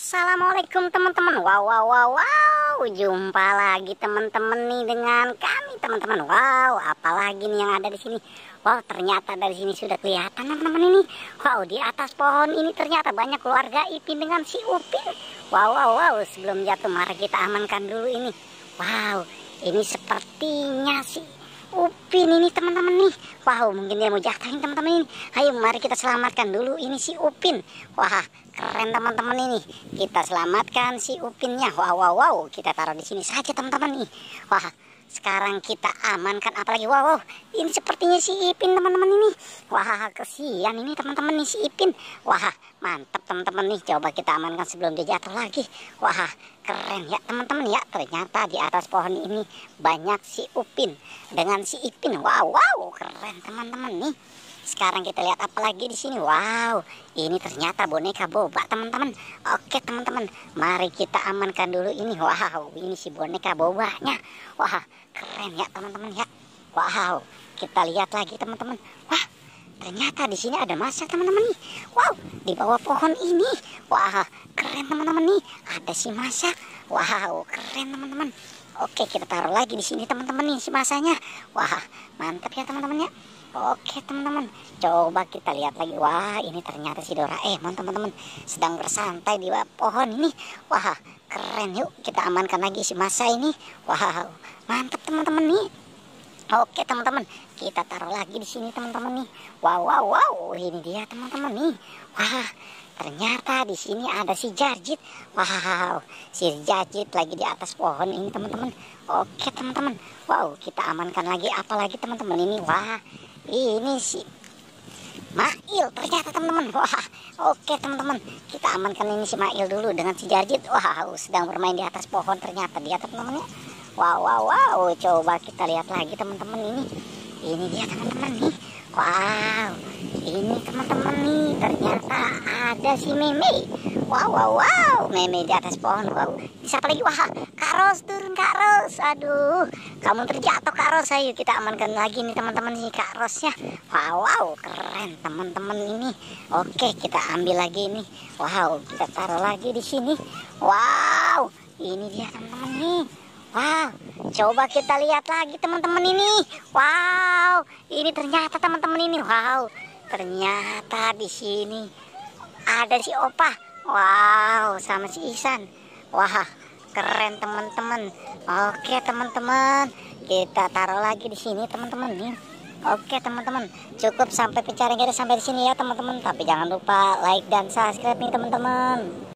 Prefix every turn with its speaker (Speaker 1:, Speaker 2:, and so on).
Speaker 1: Assalamualaikum teman-teman. Wow. Jumpa lagi teman-teman nih dengan kami teman-teman. Wow, apalagi nih yang ada di sini. Wow, ternyata dari sini sudah kelihatan teman-teman ini. Wow, di atas pohon ini ternyata banyak keluarga Ipin dengan si Upin. Wow. Sebelum jatuh mari kita amankan dulu ini. Wow, ini sepertinya si Upin ini teman-teman nih. Wow, mungkin dia mau jatuhin teman-teman ini. Ayo mari kita selamatkan dulu ini si Upin. Wah, keren teman-teman ini. Kita selamatkan si Upinnya. Wow. Kita taruh di sini saja teman-teman nih. Wah, sekarang kita amankan apalagi. Wow. Ini sepertinya si Ipin teman-teman ini. Wah, kesian ini teman-teman nih si Ipin. Wah, mantap teman-teman nih. Coba kita amankan sebelum dia jatuh lagi. Wah, keren ya teman-teman ya. Ternyata di atas pohon ini banyak si Upin dengan si Ipin. Wow, keren teman-teman nih. Sekarang kita lihat apa lagi di sini. Wow, ini ternyata boneka boba teman-teman. Oke teman-teman, mari kita amankan dulu ini. Wow, ini si boneka bobanya. Wah, keren ya teman-teman ya. Wow, kita lihat lagi teman-teman. Wah, ternyata di sini ada masak teman-teman nih. Wow, di bawah pohon ini. Wah, keren teman-teman nih. Ada si masak. Wow, keren teman-teman. Oke, kita taruh lagi di sini teman-teman nih si masanya. Wah, mantap ya teman-teman ya. Oke teman-teman, coba kita lihat lagi. Wah, ini ternyata si Doraemon teman-teman sedang bersantai di bawah pohon ini. Wah, keren. Yuk kita amankan lagi si masa ini. Wow, mantap teman-teman nih. Oke teman-teman, kita taruh lagi di sini teman-teman nih. Wow, ini dia teman-teman nih. Wah, ternyata di sini ada si Jarjit. Wow, si Jarjit lagi di atas pohon ini teman-teman. Oke teman-teman. Wow, kita amankan lagi apalagi teman-teman ini. Wah, ini si Mail ternyata teman-teman. Wah, oke teman-teman, kita amankan ini si Mail dulu dengan si Jarjit. Wow, sedang bermain di atas pohon ternyata dia teman-teman ya. Wow, coba kita lihat lagi teman-teman ini. Ini dia teman-teman nih. Wow, ini teman-teman nih ternyata ada si Meme. Wow, Meme di atas pohon. Wow, siapa lagi? Wah, Kak Ros, turun Kak Ros. Aduh, kamu terjatuh Kak Ros. Ayo kita amankan lagi nih teman-teman nih Kak Rosnya. Wow, keren teman-teman ini. Oke, kita ambil lagi nih. Wow, kita taruh lagi di sini. Wow, ini dia teman-teman nih. Wow, coba kita lihat lagi teman-teman ini. Wow, ini ternyata teman-teman ini. Wow, ternyata di sini ada si Opa. Wow, sama si Ihsan. Wah, keren teman-teman. Oke teman-teman, kita taruh lagi di sini teman-teman nih. Oke teman-teman, cukup sampai pencarian kita sampai di sini ya teman-teman. Tapi jangan lupa like dan subscribe nih teman-teman.